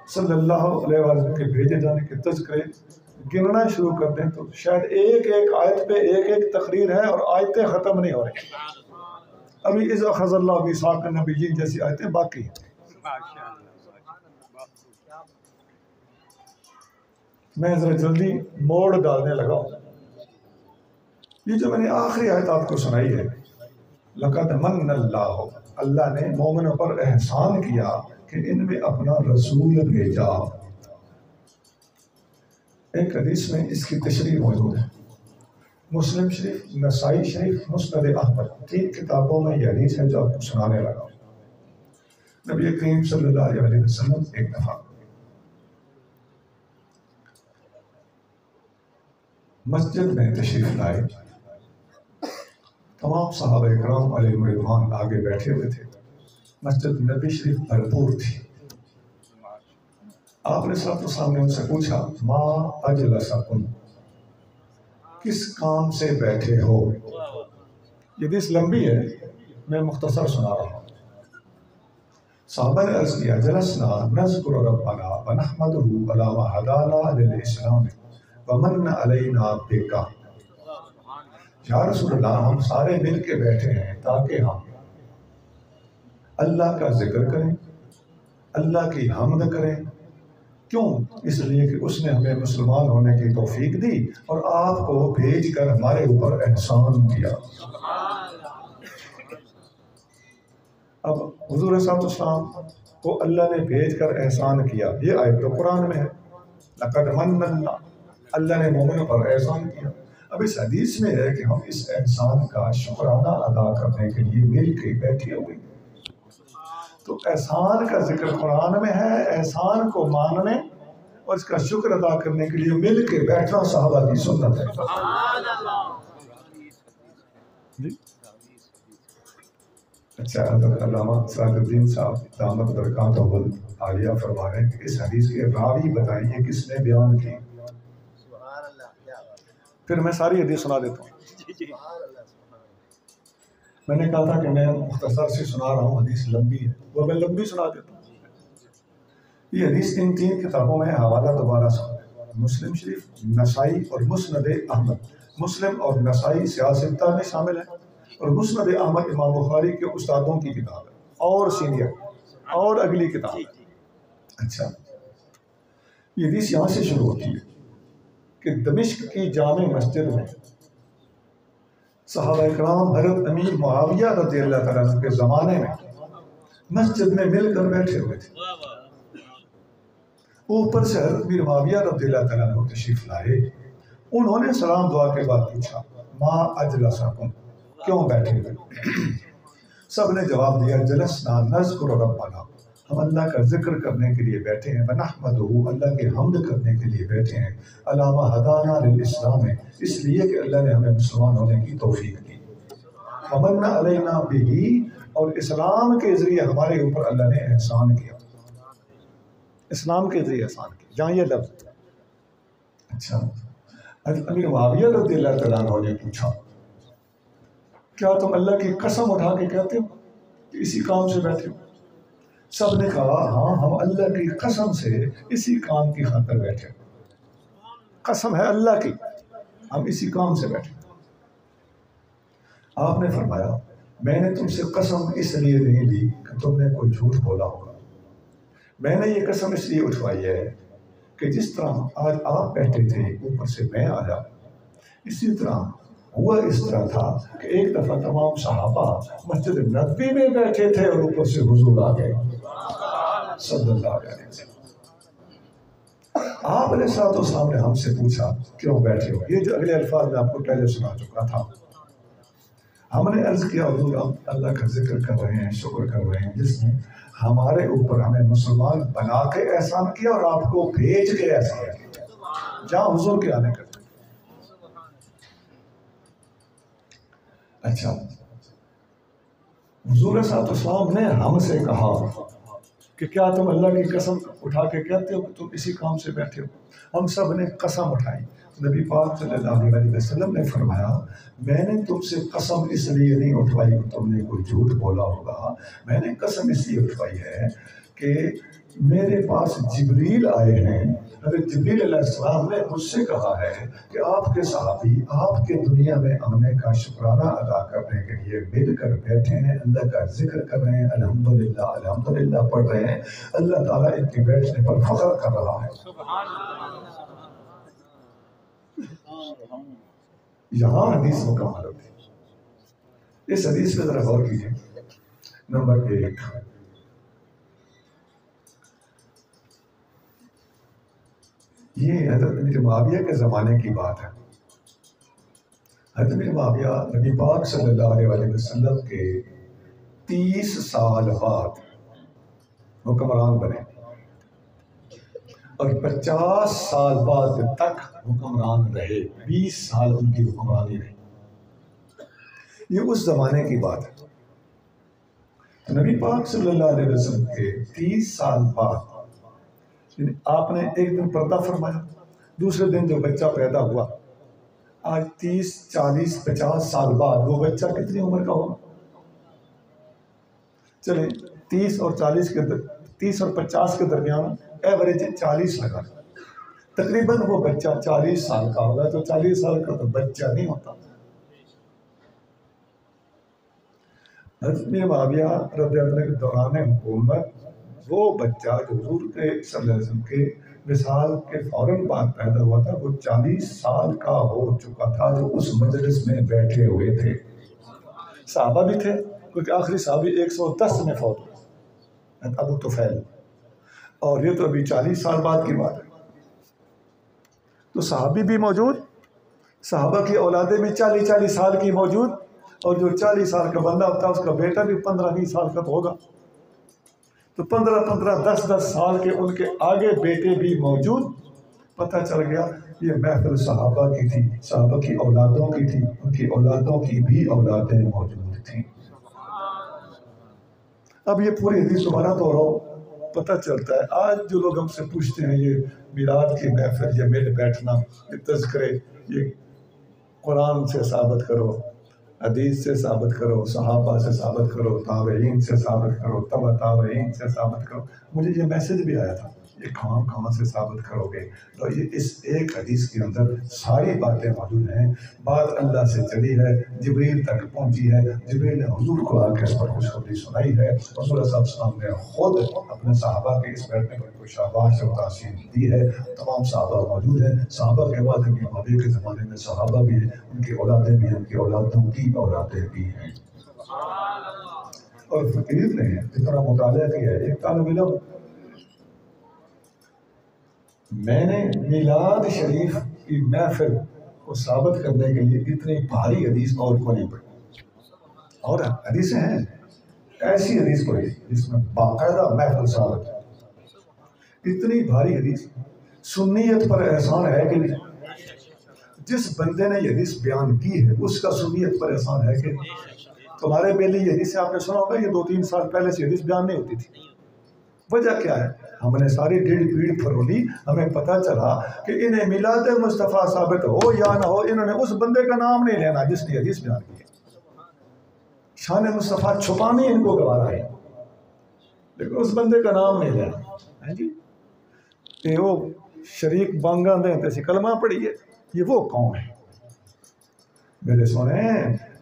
صلی اللہ علیہ وسلم کے بھیجے جانے کے تذکرے گننا شروع کر دیں تو شاید ایک ایک آیت پہ ایک ایک تقریر ہے اور آیتیں ختم نہیں ہو رہی. ابھی اذ اخذ اللہ میثاق النبیین جیسی آیتیں باقی ہیں. میں ذرا جلدی موڑ ڈالنے لگا ہوں. یہ جو میں نے آخری آیت آپ کو سنائی ہے، لقد من اللہ، اللہ نے مومنوں پر احسان کیا کہ ان میں اپنا رسول بھیجا. ایک حدیث میں اس کی تشریح موجود ہے. مسلم شریف، نسائی شریف، مسند احمد، 3 کتابوں میں یہ حدیث ہے جو آپ کو سنانے لگا ہوں. نبی کریم صلی اللہ علیہ وسلم ایک دفعہ مسجد میں تشریف لائے. تمام صحابہ کرام علیہ رضوان آگے بیٹھے ہوئے تھے. مسجد نبی شریف بھرپور تھی. آپ نے صلی اللہ علیہ ان سے پوچھا ما اجلسکم، کس کام سے بیٹھے ہو؟ یہ حدیث لمبی ہے، میں مختصر سنا رہا ہوں. صحابہ نے عرض کیا جلسنا نذکر ربنا ونحمدہ علی ما ہدانا للاسلام ومن علینا بک. یا رسول اللہ، ہم سارے مل کے بیٹھے ہیں تاکہ ہم اللہ کا ذکر کریں، اللہ کی حمد کریں. کیوں؟ اس لیے کہ اس نے ہمیں مسلمان ہونے کی توفیق دی اور آپ کو بھیج کر ہمارے اوپر احسان کیا. اب حضور صلی اللہ علیہ وسلم کو اللہ نے بھیج کر احسان کیا، یہ آیت تو قرآن میں ہے. لقد من اللہ، اللہ نے مومنوں پر احسان کیا. اب اس حدیث میں ہے کہ ہم اس احسان کا شکرانہ ادا کرنے کے لیے مل کے بیٹھے ہوئے. تو احسان کا ذکر قرآن میں ہے. احسان کو ماننے اور اس کا شکر ادا کرنے کے لیے مل کے بیٹھنا صحابہ کی سنت ہے. جی اچھا، حضرت علامہ سعد الدین صاحب دامت برکاتہ عالیہ فرما رہے ہیں کہ اس حدیث کے راوی بتائیے کس نے بیان کی. پھر میں ساری حدیث سنا دیتا ہوں. میں نے کہا تھا کہ میں مختصر سے سنا رہا ہوں، حدیث لمبی ہے، وہ میں لمبی سنا دیتا ہوں. یہ حدیث ان 3 کتابوں میں حوالہ دوبارہ سنا. مسلم شریف، نسائی اور مسند احمد. مسلم اور نسائی سیاستہ میں شامل ہے اور مسند احمد امام بخاری کے استادوں کی کتاب ہے اور سینئر اور اگلی کتاب ہے. اچھا، یہ حدیث یہاں سے شروع ہوتی ہے کہ دمشق کی جامع مسجد میں صحابہ کرام حضرت امیر معاویہ رضی اللہ تعالیٰ عنہ کے زمانے میں مسجد میں مل کر بیٹھے ہوئے تھے. اوپر سے حضرت امیر معاویہ رضی اللہ تعالیٰ عنہ تشریف لائے. انہوں نے سلام دعا کے بعد پوچھا ما اجلسکم، کیوں بیٹھے ہوئے؟ سب نے جواب دیا جلسنا نذکر ربنا، ہم اللہ کا ذکر کرنے کے لیے بیٹھے ہیں. ونحمدہ، اللہ کے حمد کرنے کے لیے بیٹھے ہیں. علی ما ہدانا للاسلام، اس لیے کہ اللہ نے ہمیں مسلمان ہونے کی توفیق دی. ومن علینا بہ، اور اسلام کے ذریعے ہمارے اوپر اللہ نے احسان کیا. اسلام کے ذریعے احسان کیا، جہاں یہ لفظ. اچھا، امیر معاویہ رضی اللہ تعالیٰ عنہ نے پوچھا کیا تم اللہ کی قسم اٹھا کے کہتے ہو کہ اسی کام سے بیٹھے ہو؟ سب نے کہا ہاں، ہم اللہ کی قسم سے اسی کام کی خاطر بیٹھے. قسم ہے اللہ کی، ہم اسی کام سے بیٹھے. آپ نے فرمایا میں نے تم سے قسم اس لیے نہیں لی کہ تم نے کوئی جھوٹ بولا ہوگا. میں نے یہ قسم اس لیے اٹھوائی ہے کہ جس طرح آج آپ بیٹھے تھے اوپر سے میں آیا، اسی طرح ہوا اس طرح تھا کہ ایک دفعہ تمام صحابہ مسجد نبوی میں بیٹھے تھے اور اوپر سے حضور آ گئے صلی اللہ علیہ وسلم. آپ علیہ السلام نے ہم سے پوچھا کیوں بیٹھے ہو. یہ جو اگلے الفاظ میں آپ کو پہلے سنا چکا تھا. ہم نے عرض کیا حضور ہم اللہ کا ذکر کر رہے ہیں، شکر کر رہے ہیں جس نے ہمارے اوپر ہمیں مسلمان بنا کے احسان کیا اور آپ کو بھیج کے احسان کیا جہاں حضور کے آنے کا. اچھا، حضور صلی اللہ علیہ وسلم نے ہم سے کہا کہ کیا تم اللہ کی قسم اٹھا کے کہتے ہو کہ تم اسی کام سے بیٹھے ہو؟ ہم سب نے قسم اٹھائی. نبی پاک صلی اللہ علیہ وسلم نے فرمایا میں نے تم سے قسم اس لیے نہیں اٹھوائی کہ تم نے کوئی جھوٹ بولا ہوگا. میں نے قسم اس لیے اٹھوائی ہے کہ میرے پاس جبریل آئے ہیں، حضرت جبریل علیہ السلام نے مجھ سے کہا ہے کہ آپ کے صحابی آپ کے دنیا میں آنے کا شکرانہ ادا کرنے کے لیے مل کر بیٹھے ہیں، اللہ کا ذکر کر رہے ہیں، الحمدللہ الحمدللہ پڑھ رہے ہیں، اللہ تعالیٰ ان کے بیٹھنے پر فخر کر رہا ہے۔ یہاں حدیث مکمل ہوتی ہے۔ اس حدیث پہ ذرا غور کیجیے۔ نمبر 1، یہ حضرت امیر معاویہ کے زمانے کی بات ہے۔ حضرت امیر معاویہ نبی پاک صلی اللہ علیہ وسلم کے 30 سال بعد حکمران بنے اور 50 سال بعد تک حکمران رہے، 20 سال ان کی حکمرانی رہی۔ یہ اس زمانے کی بات ہے۔ تو نبی پاک صلی اللہ علیہ وسلم کے 30 سال بعد آپ نے ایک دن پردہ فرمایا، دوسرے دن جو بچہ پیدا ہوا، آج 30 40 50 سال بعد وہ بچہ کتنی عمر کا ہوگا؟ چلیں 30 اور 50 کے درمیان ایوریج 40 لگا، تقریباً وہ بچہ 40 سال کا ہوگا، تو 40 سال کا تو بچہ نہیں ہوتا۔ حضرت معاویہ رضی اللہ عنہ کے دوران حکومت وہ بچہ جو حضور کے صلی اللہ علیہ وسلم کے وصال کے فوراً بعد پیدا ہوا تھا، وہ 40 سال کا ہو چکا تھا، جو اس مجلس میں بیٹھے ہوئے تھے۔ صحابہ بھی تھے، کیونکہ آخری صحابی 110 میں فوت ہوئے، ابو طفیل، اور یہ تو ابھی 40 سال بعد کی بات ہے۔ تو صحابی بھی موجود، صحابہ کی اولادیں بھی 40 سال کی موجود، اور جو 40 سال کا بندہ ہوتا ہے اس کا بیٹا بھی 15-20 سال کا تو ہوگا، تو 15 10 سال کے ان کے آگے بیٹے بھی موجود۔ پتہ چل گیا یہ محفل صحابہ کی تھی، صحابہ کی اولادوں کی تھی، ان کی اولادوں کی بھی اولادیں موجود تھیں۔ اب یہ پوری حدیث دوبارہ دوہراؤ، پتہ چلتا ہے آج جو لوگ ہم سے پوچھتے ہیں یہ میلاد کی محفل، یہ مل بیٹھنا، یہ تذکرے، یہ قرآن سے ثابت کرو، حدیث سے ثابت کرو، صحابہ سے ثابت کرو، تابعین سے ثابت کرو، تبع تابعین سے ثابت کرو۔ مجھے یہ میسج بھی آیا تھا، یہ کہاں سے ثابت کرو گے؟ تو یہ اس ایک حدیث کے اندر ساری باتیں موجود ہیں۔ بات اللہ سے چلی ہے، جبریل تک پہنچی ہے، جبریل نے حضور کو آ کے اس پر خوشخبری سنائی ہے، حضور صلی اللہ علیہ وسلم نے خود اپنے صحابہ کے اس بیٹھنے پر کوئی شاباش اور تحسین دی ہے۔ تمام صحابہ موجود ہیں، صحابہ کے بعد امیر معاویہ کے زمانے میں صحابہ بھی ہیں، ان کی اولادیں بھی ہیں، ان کی اولادوں کی اولادیں بھی ہیں، اور فقیر نے اتنا مطالعہ کیا ہے۔ ایک طالب علم، میں نے میلاد شریف کی محفل کو ثابت کرنے کے لیے اتنی بھاری حدیث اور کو نہیں پڑھی، اور حدیثیں ہیں ایسی حدیث پڑھی جس میں باقاعدہ محفل ثابت ہے، اتنی بھاری حدیث۔ سنیت پر احسان ہے کہ نہیں؟ جس بندے نے یہ حدیث بیان کی ہے اس کا سنیت پر احسان ہے کہ نہیں؟ تمہارے پہلے یہ حدیث آپ نے سنا ہوگا، یہ 2-3 سال پہلے سے حدیث بیان نہیں ہوتی تھی۔ وجہ کیا ہے؟ ہم نے ساری ڈیڑھ پیڑ پھرولی، ہمیں پتہ چلا کہ انہیں میلاد مصطفیٰ ثابت ہو یا نہ ہو، انہوں نے اس بندے کا نام نہیں لینا جس نے حدیث بیان کی ہے۔ شان مصطفیٰ چھپانی ان کو گوارا ہے، لیکن اس بندے کا نام نہیں لینا۔ جی کہ وہ شریک بانگا دیں تیسی کلمہ پڑھیے، یہ وہ کون ہے؟ میرے سونے،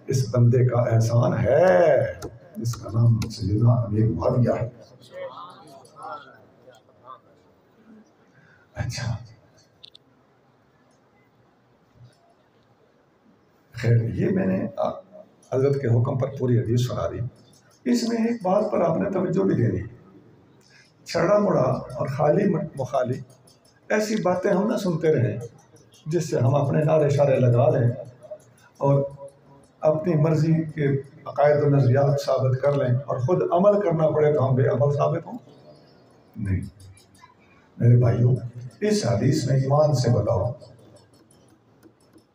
اس بندے کا احسان ہے جس کا نام سیدنا امیر معاویہ ہے۔ اچھا خیر، یہ میں نے حضرت کے حکم پر پوری حدیث سنا دی۔ اس میں ایک بات پر آپ نے توجہ بھی دینی، چھڑا مڑا اور خالی مخالی ایسی باتیں ہم نہ سنتے رہیں جس سے ہم اپنے نعرے شعرے لگا لیں اور اپنی مرضی کے عقائد و نظریات ثابت کر لیں اور خود عمل کرنا پڑے تو ہم بے عمل ثابت ہوں۔ نہیں میرے بھائیوں، اس حدیث میں ایمان سے بتاؤ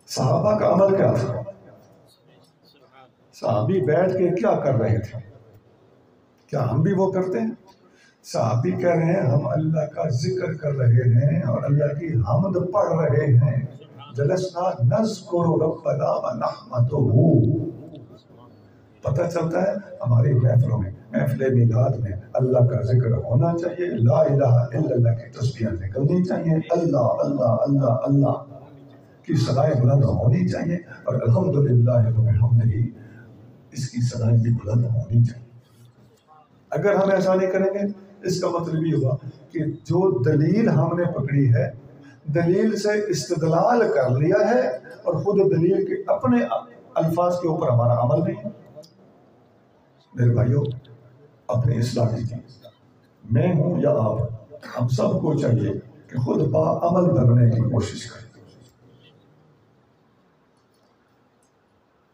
صحابہ کا عمل کیا تھا؟ صحابی بیٹھ کے کیا کر رہے تھے؟ کیا ہم بھی وہ کرتے ہیں؟ صحابی کہہ رہے ہیں ہم اللہ کا ذکر کر رہے ہیں اور اللہ کی حمد پڑھ رہے ہیں، جلسنا نذکر ربنا ونحمدہ۔ پتہ چلتا ہے ہماری محفلوں میں محفل میلاد میں اللہ کا ذکر ہونا چاہیے، لا الہ الا اللہ کی تسبیح نکلنی چاہیے، اللہ اللہ اللہ اللہ کی صدائیں بلند ہونی چاہیے، اور الحمدللہ وبحمدہ اس کی صدائیں بھی بلند ہونی چاہیے۔ اگر ہم ایسا نہیں کریں گے اس کا مطلب یہ ہوا کہ جو دلیل ہم نے پکڑی ہے، دلیل سے استدلال کر لیا ہے، اور خود دلیل کے اپنے الفاظ کے اوپر ہمارا عمل نہیں ہے۔ میرے بھائیوں، اپنی اصلاح کیجیے، میں ہوں یا آپ، ہم سب کو چاہیے کہ خود با عمل بننے کی کوشش کریں۔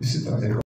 اسی طرح